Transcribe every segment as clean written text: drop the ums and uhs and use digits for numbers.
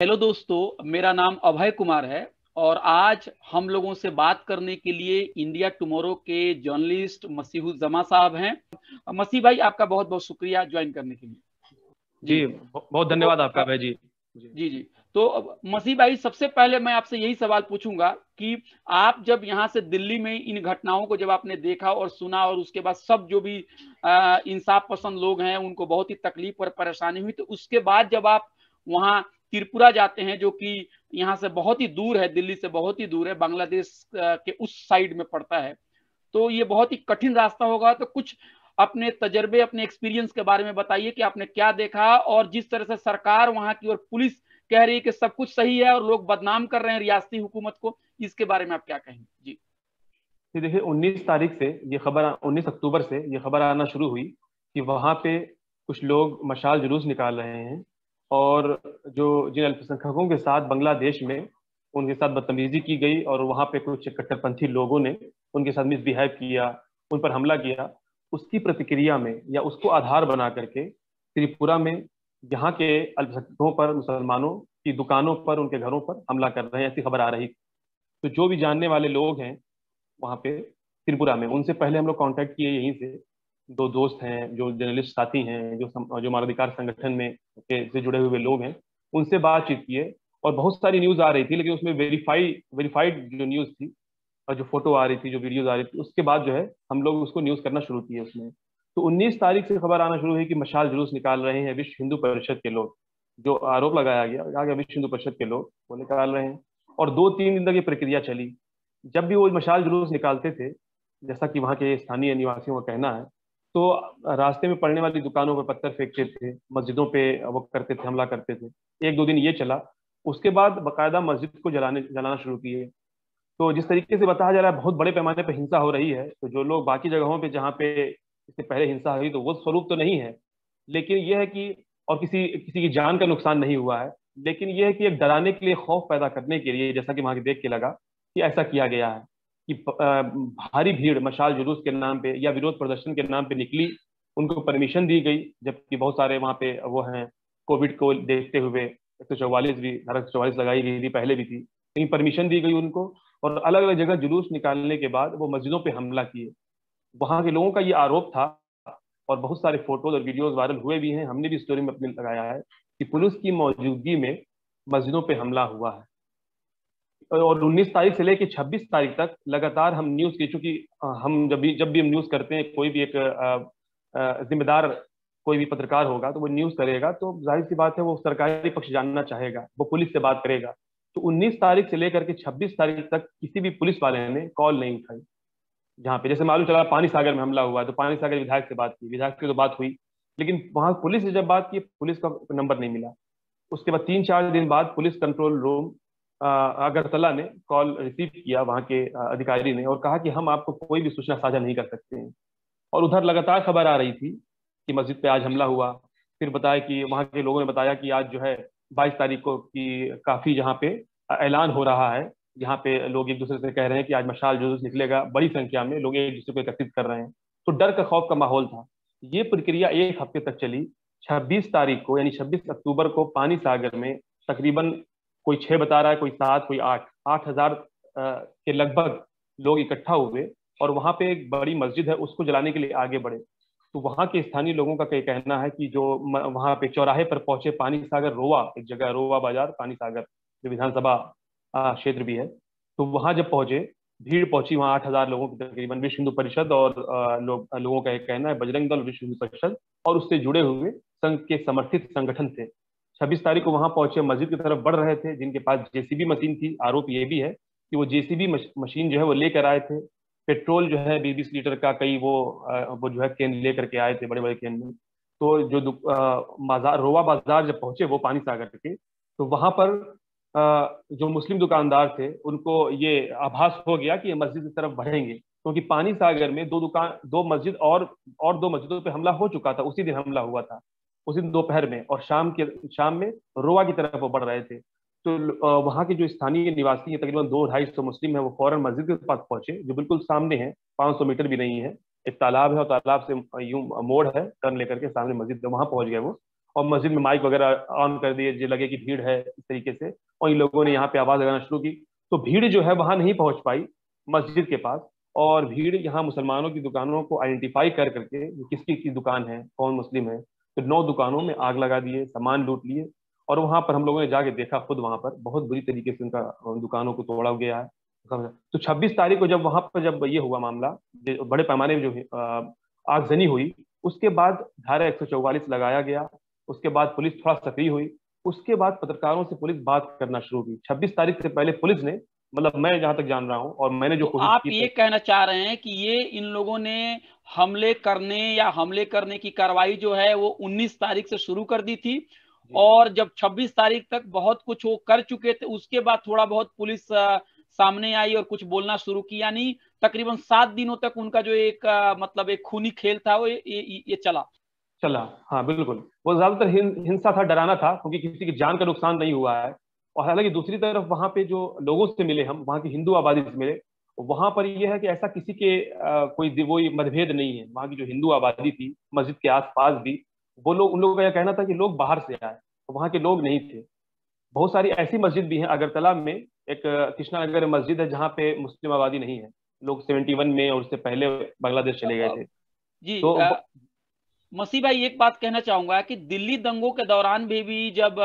Hello दोस्तों, मेरा नाम अभय कुमार है और आज हम लोगों से बात करने के लिए इंडिया टुमारो के जर्नलिस्ट मसीहुज्जमा साहब हैं। मसीह भाई, आपका बहुत बहुत शुक्रिया ज्वाइन करने के लिए। जी। जी, बहुत तो धन्यवाद आपका भाई जी। जी जी जी। तो मसीह भाई, सबसे पहले मैं आपसे यही सवाल पूछूंगा कि आप जब यहाँ से दिल्ली में इन घटनाओं को जब आपने देखा और सुना और उसके बाद सब जो भी इंसाफ पसंद लोग हैं उनको बहुत ही तकलीफ और परेशानी हुई, तो उसके बाद जब आप वहाँ त्रिपुरा जाते हैं जो कि यहाँ से बहुत ही दूर है, दिल्ली से बहुत ही दूर है, बांग्लादेश के उस साइड में पड़ता है, तो ये बहुत ही कठिन रास्ता होगा। तो कुछ अपने तजर्बे, अपने एक्सपीरियंस के बारे में बताइए कि आपने क्या देखा और जिस तरह से सरकार वहां की और पुलिस कह रही है कि सब कुछ सही है और लोग बदनाम कर रहे हैं रियासती हुकूमत को, इसके बारे में आप क्या कहेंगे? जी जी, देखिए 19 तारीख से ये खबर 19 अक्टूबर से ये खबर आना शुरू हुई कि वहाँ पे कुछ लोग मशाल जुलूस निकाल रहे हैं और जो जिन अल्पसंख्यकों के साथ बांग्लादेश में उनके साथ बदतमीजी की गई और वहाँ पे कुछ कट्टरपंथी लोगों ने उनके साथ मिसबिहेव किया, उन पर हमला किया, उसकी प्रतिक्रिया में या उसको आधार बना करके त्रिपुरा में यहाँ के अल्पसंख्यकों पर, मुसलमानों की दुकानों पर, उनके घरों पर हमला कर रहे हैं, ऐसी खबर आ रही। तो जो भी जानने वाले लोग हैं वहाँ पे त्रिपुरा में, उनसे पहले हम लोग कांटेक्ट किए यहीं से। दो दोस्त हैं जो जर्नलिस्ट साथी हैं, जो मानवाधिकार संगठन में से जुड़े हुए लोग हैं, उनसे बातचीत किए। और बहुत सारी न्यूज आ रही थी, लेकिन उसमें वेरीफाइड जो न्यूज थी और जो फोटो आ रही थी, जो वीडियोज आ रही थी, उसके बाद जो है हम लोग उसको न्यूज करना शुरू किए उसमें। तो 19 तारीख से खबर आना शुरू हुई कि मशाल जुलूस निकाल रहे हैं विश्व हिंदू परिषद के लोग। जो आरोप लगाया गया, कहा गया विश्व हिंदू परिषद के लोग वो निकाल रहे हैं। और 2-3 दिन तक ये प्रक्रिया चली। जब भी वो मशाल जुलूस निकालते थे, जैसा कि वहाँ के स्थानीय निवासियों का कहना है, तो रास्ते में पड़ने वाली दुकानों पर पत्थर फेंकते थे, मस्जिदों पे वो करते थे, हमला करते थे। 1-2 दिन ये चला। उसके बाद बकायदा मस्जिद को जलाना शुरू किए। तो जिस तरीके से बताया जा रहा है बहुत बड़े पैमाने पर हिंसा हो रही है, तो जो लोग बाकी जगहों पे जहाँ पे इससे पहले हिंसा हुई तो वो स्वरूप तो नहीं है, लेकिन यह है कि और किसी किसी की जान का नुकसान नहीं हुआ है, लेकिन यह है कि एक डराने के लिए, खौफ पैदा करने के लिए, जैसा कि वहां के देख के लगा कि ऐसा किया गया है कि भारी भीड़ मशाल जुलूस के नाम पे या विरोध प्रदर्शन के नाम पे निकली। उनको परमिशन दी गई, जबकि बहुत सारे वहाँ पे वो हैं, कोविड को देखते हुए 144 भी, धारा 144 लगाई गई थी, पहले भी थी, लेकिन परमिशन दी गई उनको। और अलग अलग जगह जुलूस निकालने के बाद वो मस्जिदों पे हमला किए। वहां के लोगों का ये आरोप था, और बहुत सारे फोटोज और वीडियोज वायरल हुए भी हैं, हमने भी स्टोरी में अपने लगाया है कि पुलिस की मौजूदगी में मस्जिदों पे हमला हुआ है। और 19 तारीख से लेकर 26 तारीख तक लगातार हम न्यूज की, चूंकि हम जब भी हम न्यूज करते हैं, कोई भी एक जिम्मेदार कोई भी पत्रकार होगा तो वो न्यूज करेगा, तो जाहिर सी बात है वो सरकारी पक्ष जानना चाहेगा, वो पुलिस से बात करेगा। तो 19 तारीख से लेकर के 26 तारीख तक किसी भी पुलिस वाले ने कॉल नहीं उठाई। जहाँ पे जैसे मालूम चला पानी सागर में हमला हुआ है, तो पानी सागर विधायक से बात की, विधायक से तो बात हुई, लेकिन वहां पुलिस से जब बात की, पुलिस का नंबर नहीं मिला। उसके बाद 3-4 दिन बाद पुलिस कंट्रोल रूम अगरतला ने कॉल रिसीव किया, वहां के अधिकारी ने, और कहा कि हम आपको कोई भी सूचना साझा नहीं कर सकते हैं। और उधर लगातार खबर आ रही थी कि मस्जिद पे आज हमला हुआ। फिर बताया कि वहां के लोगों ने बताया कि आज जो है 22 तारीख को कि काफी जहाँ पे ऐलान हो रहा है, जहाँ पे लोग एक दूसरे से कह रहे हैं कि आज मशाल जुलूस निकलेगा, बड़ी संख्या में लोग एक दूसरे को एकत्रित कर रहे हैं। तो डर का, खौफ का माहौल था। ये प्रक्रिया 1 हफ्ते तक चली। 26 तारीख को, यानी 26 अक्टूबर को पानी सागर में तकरीबन, कोई 6 बता रहा है, कोई 7, कोई 8 हजार के लगभग लोग इकट्ठा हुए, और वहां पे एक बड़ी मस्जिद है उसको जलाने के लिए आगे बढ़े। तो वहां के स्थानीय लोगों का कई कहना है कि जो वहां पे चौराहे पर पहुंचे, पानी सागर रोवा, एक जगह रोवा बाजार, पानी सागर जो विधानसभा क्षेत्र भी है, तो वहां जब पहुंचे, भीड़ पहुंची वहां 8 हजार लोगों की तकरीबन। विश्व हिंदू परिषद और लोगों का एक कहना है बजरंग दल, विश्व हिंदू परिषद और उससे जुड़े हुए संघ के समर्थित संगठन थे। 26 तारीख को वहां पहुंचे, मस्जिद की तरफ बढ़ रहे थे, जिनके पास जेसीबी मशीन थी। आरोप ये भी है कि वो जेसीबी मशीन जो है वो लेकर आए थे। पेट्रोल जो है 20-20 लीटर का, कई वो जो है कैन लेकर के आए थे, बड़े बड़े कैन में। तो जो बाजार, रोवा बाजार जब पहुंचे वो पानी सागर के, तो वहां पर जो मुस्लिम दुकानदार थे उनको ये आभास हो गया कि ये मस्जिद की तरफ बढ़ेंगे, क्योंकि पानी सागर में दो मस्जिद और 2 मस्जिदों पे हमला हो चुका था, उसी दिन हमला हुआ था, उसी दिन दोपहर में। और शाम में रोवा की तरफ वो बढ़ रहे थे। तो वहाँ के जो स्थानीय निवासी हैं, तकरीबन 200-250 मुस्लिम है, वो फौरन मस्जिद के पास पहुंचे, जो बिल्कुल सामने है, 500 मीटर भी नहीं है। एक तालाब है और तालाब से यूं मोड़ है, टर्न लेकर के सामने मस्जिद है, वहां पहुंच गए वो। और मस्जिद में माइक वगैरह ऑन कर दिए, जो लगे कि भीड़ है इस तरीके से, और इन लोगों ने यहाँ पे आवाज लगाना शुरू की। तो भीड़ जो है वहां नहीं पहुंच पाई मस्जिद के पास, और भीड़ यहाँ मुसलमानों की दुकानों को आइडेंटिफाई कर करके किसकी की दुकान है, कौन मुस्लिम है, तो 9 दुकानों में आग लगा दिए, सामान लूट लिए। और वहां पर हम लोगों ने जाके देखा, खुद वहां पर बहुत बुरी तरीके से उनका दुकानों को तोड़ा गया है। तो 26 तारीख को जब वहां पर जब ये हुआ मामला, जो बड़े पैमाने में जो आगजनी हुई, उसके बाद धारा 144 लगाया गया। उसके बाद पुलिस थोड़ा सक्रिय हुई। उसके बाद पत्रकारों से पुलिस बात करना शुरू की। 26 तारीख से पहले पुलिस ने, मतलब मैं जहां तक जान रहा हूँ और मैंने जो तो कोशिश आप की ये थी। कहना चाह रहे हैं कि ये इन लोगों ने हमले करने की कार्रवाई जो है वो 19 तारीख से शुरू कर दी थी, जी और जब 26 तारीख तक बहुत कुछ वो कर चुके थे, उसके बाद थोड़ा बहुत पुलिस सामने आई और कुछ बोलना शुरू की, यानी तकरीबन 7 दिनों तक उनका जो एक मतलब एक खूनी खेल था वो ये चला। चला। हाँ बिल्कुल, वो ज्यादातर हिंसा था, डराना था, क्योंकि किसी की जान का नुकसान नहीं हुआ है। और हालांकि दूसरी तरफ वहां पे जो लोगों से मिले, हम वहां की हिंदू आबादी से मिले, वहां पर यह है कि ऐसा किसी के कोई मतभेद नहीं है। वहां की जो हिंदू आबादी थी मस्जिद के आसपास भी, वो लोग, उन लोगों का यह कहना था कि लोग बाहर से आए, तो वहां के लोग नहीं थे। बहुत सारी ऐसी मस्जिद भी हैं अगरतला में। एक कृष्णा नगर मस्जिद है जहाँ पे मुस्लिम आबादी नहीं है। लोग 71 में और उससे पहले बांग्लादेश चले गए थे। जी तो मसीह भाई, एक बात कहना चाहूंगा कि दिल्ली दंगों के दौरान भी जब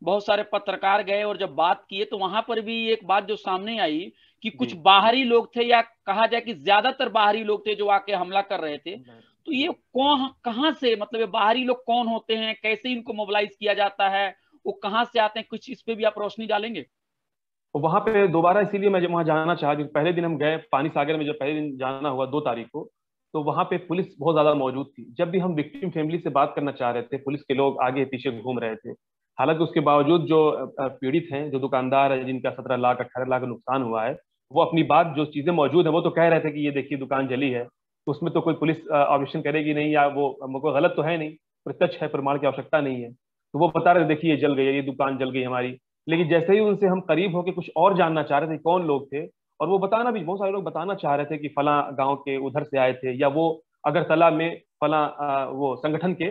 बहुत सारे पत्रकार गए और जब बात किए, तो वहां पर भी एक बात जो सामने आई कि कुछ जी बाहरी लोग थे, या कहा जाए कि ज्यादातर बाहरी लोग थे जो आके हमला कर रहे थे। तो ये जी। कौन, कहां से, मतलब ये बाहरी लोग कौन होते हैं, कैसे इनको मोबिलाइज किया जाता है, वो कहां से आते हैं, कुछ इस पे भी आप रोशनी डालेंगे? तो वहां पे दोबारा इसीलिए मैं जब वहां जाना चाहा, क्योंकि पहले दिन हम गए पानी सागर में, जब पहले दिन जाना हुआ 2 तारीख को, तो वहां पे पुलिस बहुत ज्यादा मौजूद थी। जब भी हम विक्टिम फैमिली से बात करना चाह रहे थे, पुलिस के लोग आगे पीछे घूम रहे थे। हालांकि उसके बावजूद जो पीड़ित हैं, जो दुकानदार है जिनका 17 लाख 18 लाख का नुकसान हुआ है, वो अपनी बात, जो चीजें मौजूद है, वो तो कह रहे थे कि ये देखिए दुकान जली है, तो उसमें तो कोई पुलिस ऑब्जेक्शन करेगी नहीं, या वो कोई गलत तो है नहीं, प्रत्यक्ष है, प्रमाण की आवश्यकता नहीं है। तो वो बता रहे थे देखिए ये जल गई है, ये दुकान जल गई हमारी। लेकिन जैसे ही उनसे हम करीब होकर कुछ और जानना चाह रहे थे कौन लोग थे, और वो बताना भी, बहुत सारे लोग बताना चाह रहे थे कि फला गांव के उधर से आए थे, या वो अगरतला में फला वो संगठन के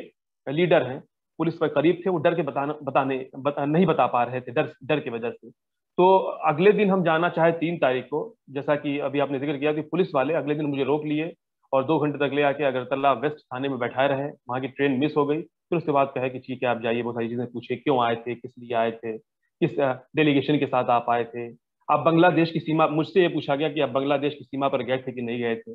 लीडर हैं, पुलिस पर करीब थे, वो डर के नहीं बता पा रहे थे, डर डर की वजह से। तो अगले दिन हम जाना चाहे 3 तारीख को, जैसा कि अभी आपने जिक्र किया कि पुलिस वाले अगले दिन मुझे रोक लिए और 2 घंटे तक ले आके अगरतला वेस्ट थाने में बैठाए रहे। वहां की ट्रेन मिस हो गई, फिर उसके बाद कहे कि ठीक है आप जाइए। बहुत सारी चीजें पूछे, क्यों आए थे, किस लिए आए थे, किस डेलीगेशन के साथ आप आए थे, आप बांग्लादेश की सीमा, मुझसे ये पूछा गया कि आप बांग्लादेश की सीमा पर गए थे कि नहीं गए थे।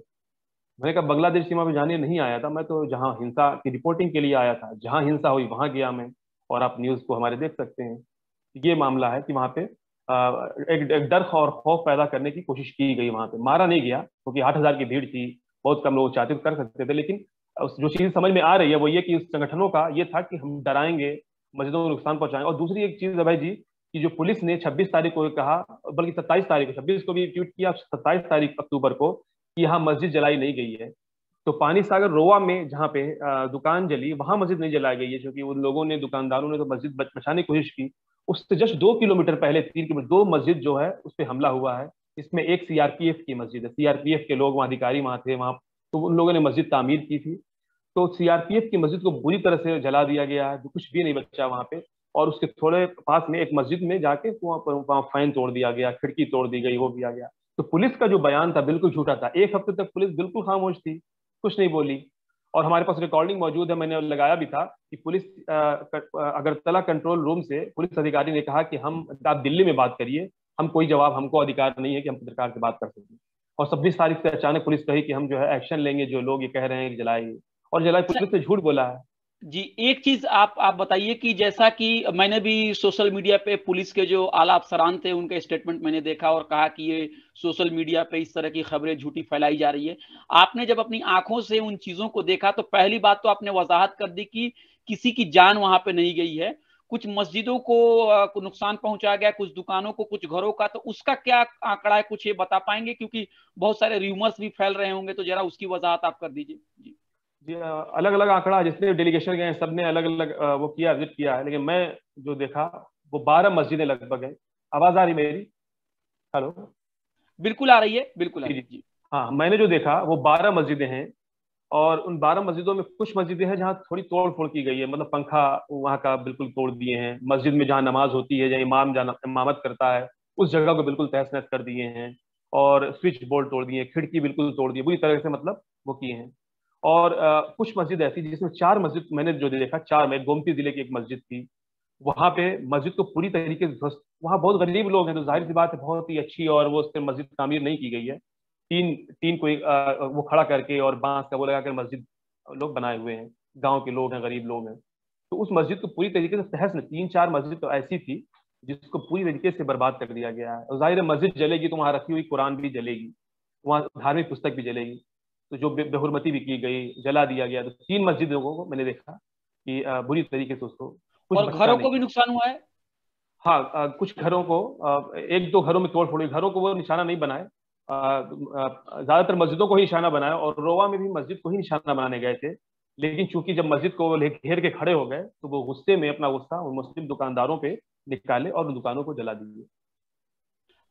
मैंने कहा बांग्लादेश सीमा पर जाने नहीं आया था, मैं तो जहाँ हिंसा की रिपोर्टिंग के लिए आया था, जहाँ हिंसा हुई वहां गया मैं। और आप न्यूज को हमारे देख सकते हैं। ये मामला है कि वहां पे एक डर और खौफ पैदा करने की कोशिश की गई। वहां पे मारा नहीं गया, क्योंकि 8,000 की भीड़ थी, बहुत कम लोग चाहते तो कर सकते थे। लेकिन जो चीज समझ में आ रही है वो ये कि उस संगठनों का ये था कि हम डराएंगे, मस्जिदों को नुकसान पहुंचाएंगे। और दूसरी एक चीज है भाई जी, कि जो पुलिस ने 26 तारीख को कहा, बल्कि 27 तारीख को, 26 को भी ट्वीट किया, 27 तारीख अक्टूबर को, कि यहाँ मस्जिद जलाई नहीं गई है। तो पानी सागर रोवा में जहाँ पे दुकान जली, वहां मस्जिद नहीं जलाई गई है, क्योंकि उन लोगों ने, दुकानदारों ने तो मस्जिद बचाने की कोशिश की। उससे जस्ट 2 किलोमीटर पहले, 3 किलोमीटर, 2 मस्जिद जो है उस पर हमला हुआ है। इसमें एक सीआरपीएफ की मस्जिद है, सीआरपीएफ के लोग वहाँ, अधिकारी वहां थे वहां, तो उन लोगों ने मस्जिद तामीर की थी। तो सीआरपीएफ की मस्जिद को बुरी तरह से जला दिया गया है, कुछ भी नहीं बचा वहां पे। और उसके थोड़े पास में एक मस्जिद में जाके वहां फैन तोड़ दिया गया, खिड़की तोड़ दी गई, वो किया गया। तो पुलिस का जो बयान था बिल्कुल झूठा था। 1 हफ्ते तक पुलिस बिल्कुल खामोश थी, कुछ नहीं बोली। और हमारे पास रिकॉर्डिंग मौजूद है, मैंने लगाया भी था कि पुलिस अगरतला कंट्रोल रूम से पुलिस अधिकारी ने कहा कि हम, आप दिल्ली में बात करिए, हम कोई जवाब, हमको अधिकार नहीं है कि हम पत्रकार से बात कर सकें। और 26 तारीख से अचानक पुलिस कही कि हम जो है एक्शन लेंगे, जो लोग ये कह रहे हैं कि जलाएंगे, और जलाई। अच्छा पुलिस ने झूठ बोला है। जी, एक चीज आप बताइए कि जैसा कि मैंने भी सोशल मीडिया पे पुलिस के जो आला अफसरान थे उनके स्टेटमेंट मैंने देखा और कहा कि ये सोशल मीडिया पे इस तरह की खबरें झूठी फैलाई जा रही है। आपने जब अपनी आंखों से उन चीजों को देखा, तो पहली बात तो आपने वजाहत कर दी कि किसी की जान वहां पे नहीं गई है, कुछ मस्जिदों को नुकसान पहुंचा गया, कुछ दुकानों को, कुछ घरों का, तो उसका क्या आंकड़ा है, कुछ ये बता पाएंगे? क्योंकि बहुत सारे र्यूमर्स भी फैल रहे होंगे, तो जरा उसकी वजाहत आप कर दीजिए जी। जी, अलग अलग आंकड़ा, जितने डेलीगेशन गए हैं सबने अलग अलग वो किया, विजिट किया है। लेकिन मैं जो देखा, वो 12 मस्जिदें लगभग है। आवाज आ रही मेरी? हेलो? बिल्कुल आ रही है, बिल्कुल आ जी रही जी। है जी। हाँ, मैंने जो देखा वो 12 मस्जिदें हैं। और उन 12 मस्जिदों में कुछ मस्जिदें हैं जहाँ थोड़ी तोड़ फोड़ की गई है, मतलब पंखा वहाँ का बिल्कुल तोड़ दिए हैं। मस्जिद में जहाँ नमाज होती है, जहाँ इमाम जहाँ इमामत करता है, उस जगह को बिल्कुल तहस नहस कर दिए हैं। और स्विच बोर्ड तोड़ दिए, खिड़की बिल्कुल तोड़ दी, बुरी तरह से मतलब वो किए हैं। और कुछ मस्जिद ऐसी जिसमें 4 मस्जिद मैंने जो देखा, 4 में गोमती जिले की एक मस्जिद थी, वहां पे मस्जिद को पूरी तरीके से ध्वस्त। वहाँ बहुत गरीब लोग हैं, तो जाहिर सी बात है बहुत ही अच्छी और वो उससे मस्जिद तामीर नहीं की गई है। तीन तीन कोई वो खड़ा करके और बांस का वो लगा कर मस्जिद लोग बनाए हुए हैं। गांव के लोग हैं, गरीब लोग हैं। तो उस मस्जिद को पूरी तरीके से तहस में 3-4 मस्जिद तो ऐसी थी जिसको पूरी तरीके से बर्बाद कर दिया गया है। और जाहिर है मस्जिद जलेगी तो वहां रखी हुई कुरान भी जलेगी, वहाँ धार्मिक पुस्तक भी जलेगी। तो जो बेहुरमती भी की गई, जला दिया गया। तो 3 मस्जिदों को मैंने देखा कि बुरी तरीके से उसको कुछ और बचा घरों नहीं। को भी नुकसान हुआ है? हाँ, कुछ घरों को, एक दो घरों में तोड़ फोड़ हुई। घरों को वो निशाना नहीं बनाए, ज्यादातर मस्जिदों को ही निशाना बनाया, और रोवा में भी मस्जिद को ही निशाना बनाने गए थे। लेकिन चूंकि जब मस्जिद को वो घेर के खड़े हो गए, तो वो गुस्से में अपना गुस्सा उन मुस्लिम दुकानदारों पे निकाले और उन दुकानों को जला दिए।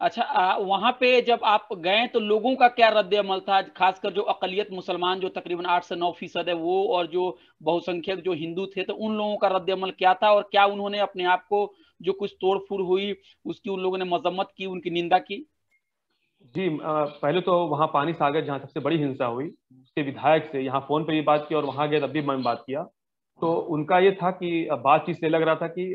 अच्छा, वहां पे जब आप गए तो लोगों का क्या रद्द अमल था, खासकर जो अकलियत मुसलमान जो तकरीबन 8 से 9% है वो, और जो बहुसंख्यक जो हिंदू थे, तो उन लोगों का रद्द अमल क्या था? और क्या उन्होंने अपने आप को, जो कुछ तोड़ फोड़ हुई उसकी उन लोगों ने मजम्मत की, उनकी निंदा की? जी, पहले तो वहाँ पानी सागर जहाँ सबसे बड़ी हिंसा हुई, उसके विधायक से यहाँ फोन पे भी बात की और वहाँ गए तब भी मैंने बात किया। तो उनका ये था कि बातचीत से लग रहा था कि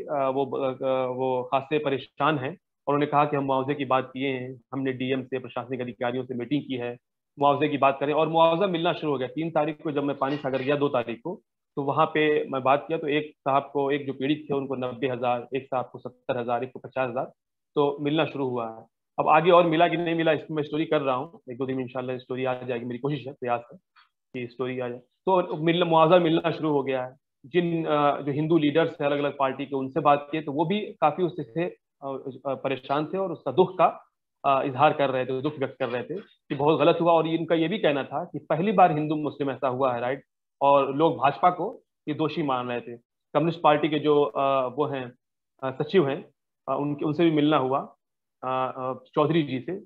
वो खासे परेशान हैं। और उन्होंने कहा कि हम मुआवजे की बात किए हैं, हमने डीएम से, प्रशासनिक अधिकारियों से मीटिंग की है, मुआवजे की बात करें। और मुआवजा मिलना शुरू हो गया 3 तारीख को। जब मैं पानी सागर गया 2 तारीख को, तो वहाँ पे मैं बात किया, तो एक साहब को, एक जो पीड़ित थे उनको 90,000, एक साहब को 70,000, एक को 50,000 तो मिलना शुरू हुआ है। अब आगे और मिला कि नहीं मिला, इसकी मैं स्टोरी कर रहा हूँ, 1-2 दिन में इंशाल्लाह स्टोरी आ जाएगी। मेरी कोशिश है, प्रयास है कि स्टोरी आ जाए। तो मुआवजा मिलना शुरू हो गया है। जिन जो हिंदू लीडर्स हैं अलग अलग पार्टी के, उनसे बात की तो वो भी काफी उससे परेशान थे और उसका दुख का इजहार कर रहे थे, दुख व्यक्त कर रहे थे कि बहुत गलत हुआ। और इनका ये भी कहना था कि पहली बार हिंदू मुस्लिम ऐसा हुआ है, राइट। और लोग भाजपा को ये दोषी मान रहे थे। कम्युनिस्ट पार्टी के जो वो हैं सचिव हैं, उनके उनसे भी मिलना हुआ, चौधरी जी से,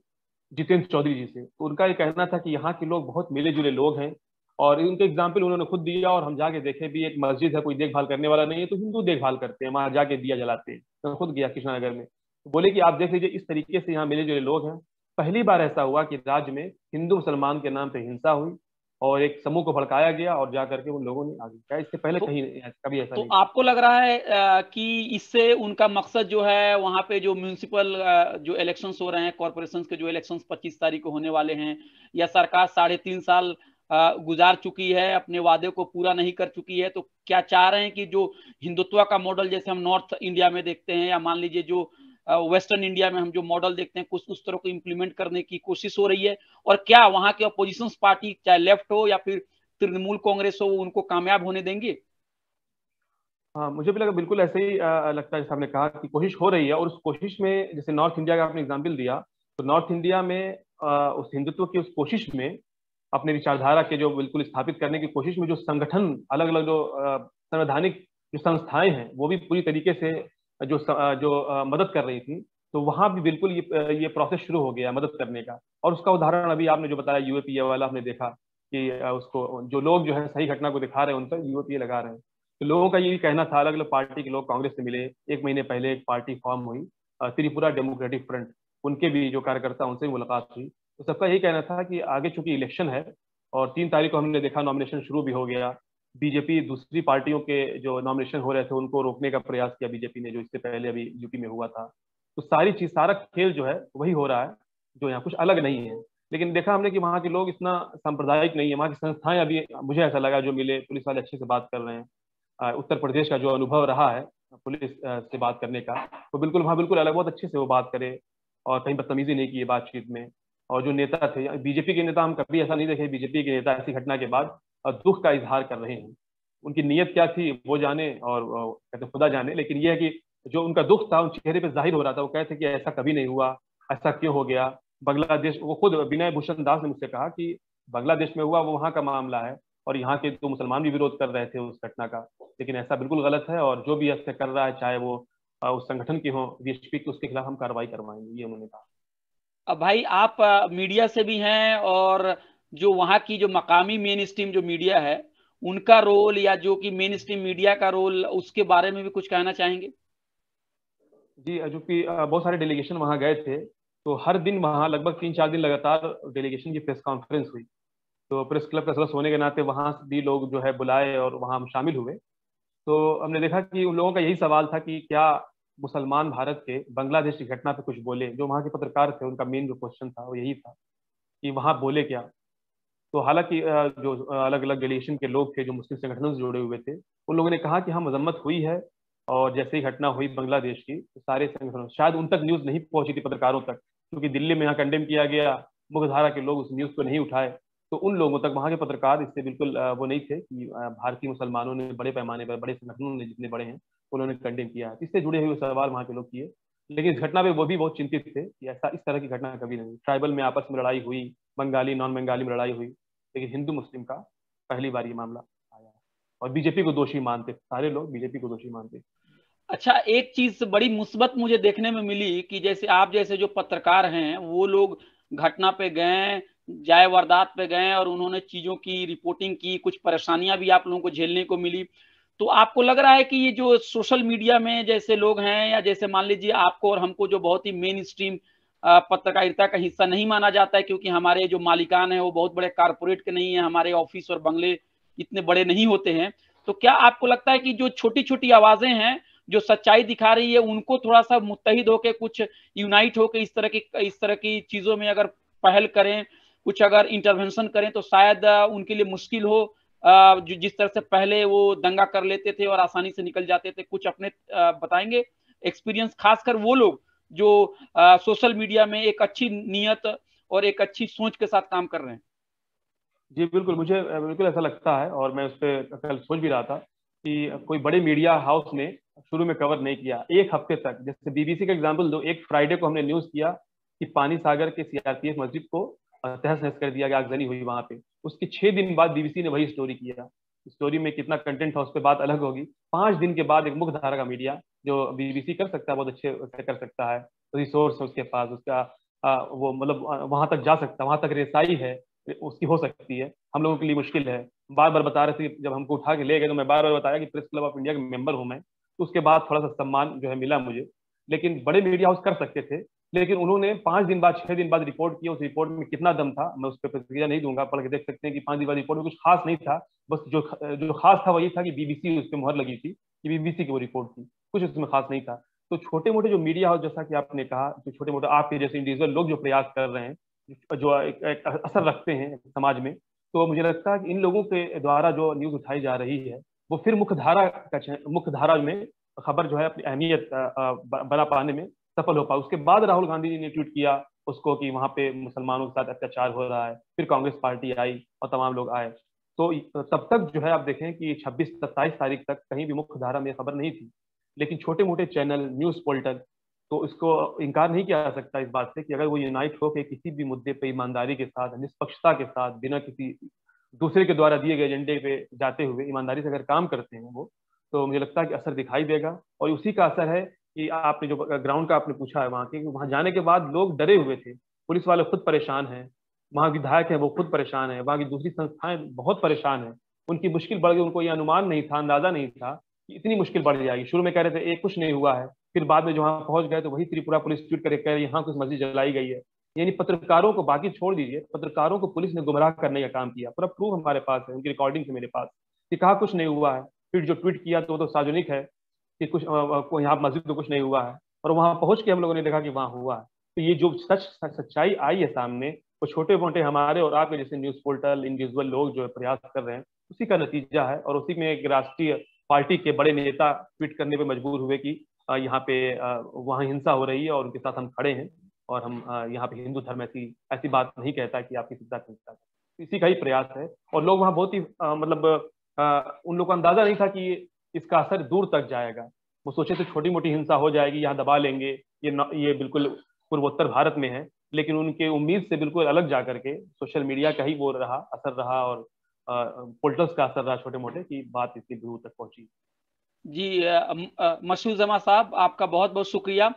जितेंद्र चौधरी जी से। तो उनका ये कहना था कि यहाँ के लोग बहुत मिले जुले लोग हैं। और उनके एग्जाम्पल उन्होंने खुद दिया, और हम जाके देखे भी, एक मस्जिद है, कोई देखभाल करने वाला नहीं है, तो हिंदू देखभाल करते हैं, वहां जाके दिया जलाते हैं। तो मैं खुद गया कृष्णानगर में, तो बोले कि आप देख लीजिए इस तरीके से यहाँ मिले जुले लोग हैं। पहली बार ऐसा हुआ कि राज्य में हिंदू मुसलमान के नाम पे हिंसा हुई और एक समूह को भड़काया गया, और जाकर के उन लोगों ने आगे क्या, इससे पहले तो कहीं कभी ऐसा तो नहीं था। आपको लग रहा है कि इससे उनका मकसद जो है, वहां पे जो म्यूनिसिपल जो इलेक्शंस हो रहे हैं, कॉरपोरेशंस के जो इलेक्शंस 25 तारीख को होने वाले हैं, या सरकार 3.5 साल गुजार चुकी है, अपने वादे को पूरा नहीं कर चुकी है, तो क्या चाह रहे हैं कि जो हिंदुत्व का मॉडल जैसे हम नॉर्थ इंडिया में देखते हैं, या मान लीजिए जो वेस्टर्न इंडिया में हम जो मॉडल देखते हैं, कुछ उस तरह को इम्प्लीमेंट करने की कोशिश हो रही है? और क्या वहां के अपोजिशन पार्टी, चाहे लेफ्ट हो या फिर तृणमूल कांग्रेस हो, वो उनको कामयाब होने देंगे? हाँ, मुझे भी लगा बिल्कुल ऐसे ही लगता है। जैसे आपने कहा कि कोशिश हो रही है, और उस कोशिश में जैसे नॉर्थ इंडिया का आपने एग्जाम्पल दिया, तो नॉर्थ इंडिया में उस हिंदुत्व की उस कोशिश में, अपने विचारधारा के जो बिल्कुल स्थापित करने की कोशिश में, जो संगठन अलग अलग जो संवैधानिक जो संस्थाएं हैं, वो भी पूरी तरीके से मदद कर रही थी। तो वहां भी बिल्कुल ये प्रोसेस शुरू हो गया मदद करने का। और उसका उदाहरण अभी आपने जो बताया यूएपीए वाला, आपने देखा कि उसको जो लोग जो है सही घटना को दिखा रहे हैं, उन पर यूएपीए लगा रहे हैं। तो लोगों का ये कहना था, अलग अलग पार्टी के लोग कांग्रेस से मिले, 1 महीने पहले एक पार्टी फॉर्म हुई, त्रिपुरा डेमोक्रेटिक फ्रंट, उनके भी जो कार्यकर्ता, उनसे भी मुलाकात हुई। तो सबका यही कहना था कि आगे चूंकि इलेक्शन है, और 3 तारीख को हमने देखा नॉमिनेशन शुरू भी हो गया। बीजेपी दूसरी पार्टियों के जो नॉमिनेशन हो रहे थे उनको रोकने का प्रयास किया बीजेपी ने, जो इससे पहले अभी यूपी में हुआ था। तो सारी चीज, सारा खेल जो है वही हो रहा है, जो यहाँ कुछ अलग नहीं है। लेकिन देखा हमने कि वहाँ के लोग इतना सांप्रदायिक नहीं है। वहाँ की संस्थाएं, अभी मुझे ऐसा लगा जो मिले, पुलिस वाले अच्छे से बात कर रहे हैं। उत्तर प्रदेश का जो अनुभव रहा है पुलिस से बात करने का, वो बिल्कुल वहाँ बिल्कुल अलग, बहुत अच्छे से वो बात करे, और कहीं बदतमीजी नहीं की है बातचीत में। और जो नेता थे बीजेपी के नेता, हम कभी ऐसा नहीं देखे बीजेपी के नेता ऐसी घटना के बाद दुख का इजहार कर रहे हैं। उनकी नीयत क्या थी वो जाने, और कहते खुदा जाने। लेकिन ये है कि जो उनका दुख था उन चेहरे पे जाहिर हो रहा था। वो कहते कि ऐसा कभी नहीं हुआ, ऐसा क्यों हो गया। बांग्लादेश, वो खुद विनय भूषण दास ने मुझसे कहा कि बांग्लादेश में हुआ वो वहाँ का मामला है, और यहाँ के तो मुसलमान भी विरोध कर रहे थे उस घटना का। लेकिन ऐसा बिल्कुल गलत है, और जो भी ऐसे कर रहा है, चाहे वो उस संगठन के हों, वीएचपी के, उसके खिलाफ हम कार्रवाई करवाएंगे, ये उन्होंने कहा। अब भाई, आप मीडिया से भी हैं, और जो वहाँ की जो मकामी मेन स्ट्रीम जो मीडिया है उनका रोल, या जो कि मेन स्ट्रीम मीडिया का रोल, उसके बारे में भी कुछ कहना चाहेंगे? जी, जो कि बहुत सारे डेलीगेशन वहाँ गए थे, तो हर दिन वहाँ लगभग 3-4 दिन लगातार डेलीगेशन की प्रेस कॉन्फ्रेंस हुई। तो प्रेस क्लब का सदस्य होने के नाते वहाँ भी लोग जो है बुलाए और वहाँ हम शामिल हुए। तो हमने देखा कि उन लोगों का यही सवाल था कि क्या मुसलमान भारत के बांग्लादेश की घटना पे कुछ बोले। जो वहाँ के पत्रकार थे उनका मेन जो क्वेश्चन था वो यही था कि वहाँ बोले क्या। तो हालांकि जो अलग अलग डेलीगेशन के लोग थे जो मुस्लिम संगठनों से जुड़े हुए थे, उन लोगों ने कहा कि हाँ, मजम्मत हुई है, और जैसे ही घटना हुई बांग्लादेश की तो सारे संगठनों, शायद उन तक न्यूज़ नहीं पहुंची थी पत्रकारों तक, क्योंकि दिल्ली में यहाँ कंडेम किया गया, मुख्यधारा के लोग उस न्यूज़ को नहीं उठाए। तो उन लोगों तक वहाँ के पत्रकार इससे बिल्कुल वो नहीं थे कि भारतीय मुसलमानों ने बड़े पैमाने पर, बड़े संगठनों ने जितने बड़े हैं उन्होंने कंडेम किया है। इससे जुड़े हुए सवाल वहाँ के लोग किए। लेकिन इस घटना पे वो भी बहुत चिंतित थे कि ऐसा इस तरह की घटना कभी नहीं, ट्राइबल में आपस में लड़ाई हुई, बंगाली नॉन बंगाली में लड़ाई हुई, लेकिन हिंदू मुस्लिम का पहली बार ये मामला आया। और बीजेपी को दोषी मानते, सारे लोग बीजेपी को दोषी मानते। अच्छा, एक चीज बड़ी मुस्बत मुझे देखने में मिली कि जैसे आप जैसे जो पत्रकार हैं वो लोग घटना पे गए, जाए वारदात पे गए और उन्होंने चीजों की रिपोर्टिंग की, कुछ परेशानियां भी आप लोगों को झेलने को मिली। तो आपको लग रहा है कि ये जो सोशल मीडिया में जैसे लोग हैं, या जैसे मान लीजिए आपको और हमको जो बहुत ही मेन स्ट्रीम पत्रकारिता का हिस्सा नहीं माना जाता है, क्योंकि हमारे जो मालिकान है वो बहुत बड़े कारपोरेट के नहीं है, हमारे ऑफिस और बंगले इतने बड़े नहीं होते हैं, तो क्या आपको लगता है कि जो छोटी छोटी आवाजें हैं जो सच्चाई दिखा रही है उनको थोड़ा सा मुत्तहिद होकर, कुछ यूनाइट होकर इस तरह की चीजों में अगर पहल करें, कुछ अगर इंटरवेंशन करें, तो शायद उनके लिए मुश्किल हो। जो जिस तरह से पहले वो दंगा कर लेते थे और आसानी से निकल जाते थे, कुछ अपने बताएंगे एक्सपीरियंस, खासकर वो लोग जो सोशल मीडिया में एक अच्छी नीयत और एक अच्छी सोच के साथ काम कर रहे हैं? जी बिल्कुल, मुझे बिल्कुल ऐसा लगता है, और मैं उस पर कल सोच भी रहा था कि कोई बड़े मीडिया हाउस ने शुरू में कवर नहीं किया एक हफ्ते तक। जैसे बीबीसी का एग्जाम्पल दो, एक फ्राइडे को हमने न्यूज किया कि पानी सागर के सीआरपीएफ मस्जिद को तहस नहस कर दिया गया, आगजनी हुई वहां पे। उसके 6 दिन बाद बीबीसी ने वही स्टोरी किया। स्टोरी में कितना कंटेंट था उस पर बात अलग होगी। 5 दिन के बाद एक मुख्य धारा का मीडिया, जो बीबीसी कर सकता है, बहुत अच्छे से कर सकता है, रिसोर्स है उसके पास, उसका वो मतलब वहां तक जा सकता है, वहां तक रेसाई है उसकी हो सकती है। हम लोगों के लिए मुश्किल है। बार बार बता रहे थे, जब हमको उठा के ले गए तो मैं बार बार बताया कि प्रेस क्लब ऑफ इंडिया का मेंबर हूं मैं। तो उसके बाद थोड़ा सा सम्मान जो है मिला मुझे। लेकिन बड़े मीडिया हाउस कर सकते थे, लेकिन उन्होंने 5 दिन बाद, 6 दिन बाद रिपोर्ट किया। उस रिपोर्ट में कितना दम था मैं उस पर प्रतिक्रिया नहीं दूंगा, पढ़ के देख सकते हैं कि 5 दिन बाद रिपोर्ट में कुछ खास नहीं था। बस जो जो खास था वही था कि बीबीसी उस पर मुहर लगी थी कि बीबीसी की वो रिपोर्ट थी, कुछ उसमें खास नहीं था। तो छोटे मोटे जो मीडिया हाउस, जैसा कि आपने कहा, जो छोटे मोटे आपके जैसे इंडिविजुअल लोग जो प्रयास कर रहे हैं, जो एक असर रखते हैं समाज में, तो मुझे लगता है कि इन लोगों के द्वारा जो न्यूज उठाई जा रही है वो फिर मुख्य धारा में खबर जो है अपनी अहमियत बना पाने में सफल हो पाए। उसके बाद राहुल गांधी जी ने ट्वीट किया उसको कि वहां पे मुसलमानों के साथ अत्याचार हो रहा है, फिर कांग्रेस पार्टी आई और तमाम लोग आए। तो तब तक जो है आप देखें कि 26-27 तारीख तक कहीं भी मुख्य धारा में खबर नहीं थी। लेकिन छोटे मोटे चैनल, न्यूज पोर्टल, तो इसको इनकार नहीं किया जा सकता इस बात से कि अगर वो यूनाइट होकर किसी भी मुद्दे पे ईमानदारी के साथ, निष्पक्षता के साथ, बिना किसी दूसरे के द्वारा दिए गए एजेंडे पे जाते हुए ईमानदारी से अगर काम करते हैं वो, तो मुझे लगता है कि असर दिखाई देगा। और उसी का असर है कि आपने जो ग्राउंड का आपने पूछा है वहाँ के, वहाँ जाने के बाद लोग डरे हुए थे, पुलिस वाले खुद परेशान हैं, वहाँ विधायक हैं वो खुद परेशान है, वहाँ की दूसरी संस्थाएं बहुत परेशान है। उनकी मुश्किल बढ़ गई, उनको ये अनुमान नहीं था, अंदाजा नहीं था कि इतनी मुश्किल बढ़ जाएगी। शुरू में कह रहे थे एक कुछ नहीं हुआ है, फिर बाद में जो वहां पहुंच गए तो वही त्रिपुरा पुलिस ट्वीट करके कह रही यहाँ कुछ मस्जिद जलाई गई है। यानी पत्रकारों को, बाकी छोड़ दीजिए, पत्रकारों को पुलिस ने गुमराह करने का काम किया। पूरा प्रूफ हमारे पास है, उनकी रिकॉर्डिंग है मेरे पास, कि कहा कुछ नहीं हुआ है, फिर जो ट्वीट किया तो वो तो सार्वजनिक है कि कुछ यहाँ मस्जिद में कुछ नहीं हुआ है, और वहां पहुंच के हम लोगों ने देखा कि वहां हुआ है। तो ये जो सच्चाई आई है सामने, वो छोटे मोटे हमारे और आपके जैसे न्यूज पोर्टल, इंडिविजुअल लोग जो प्रयास कर रहे हैं, उसी का नतीजा है। और उसी में एक राष्ट्रीय पार्टी के बड़े नेता ट्वीट करने पर मजबूर हुए कि यहाँ पे वहाँ हिंसा हो रही है और उनके साथ हम खड़े हैं, और हम यहाँ पे हिंदू धर्म ऐसी ऐसी बात नहीं कहता कि आप किसी के साथ हिंसा करें। इसी का ही प्रयास है। और लोग वहाँ बहुत ही मतलब उन लोगों को अंदाजा नहीं था कि इसका असर दूर तक जाएगा। वो सोचे थे छोटी मोटी हिंसा हो जाएगी, यहाँ दबा लेंगे, ये बिल्कुल पूर्वोत्तर भारत में है। लेकिन उनके उम्मीद से बिल्कुल अलग जा करके सोशल मीडिया का ही वो रहा, असर रहा, और पोर्टल्स का असर रहा छोटे मोटे, की बात इतनी दूर तक पहुंची। जी, मसूद जमा साहब, आपका बहुत बहुत शुक्रिया।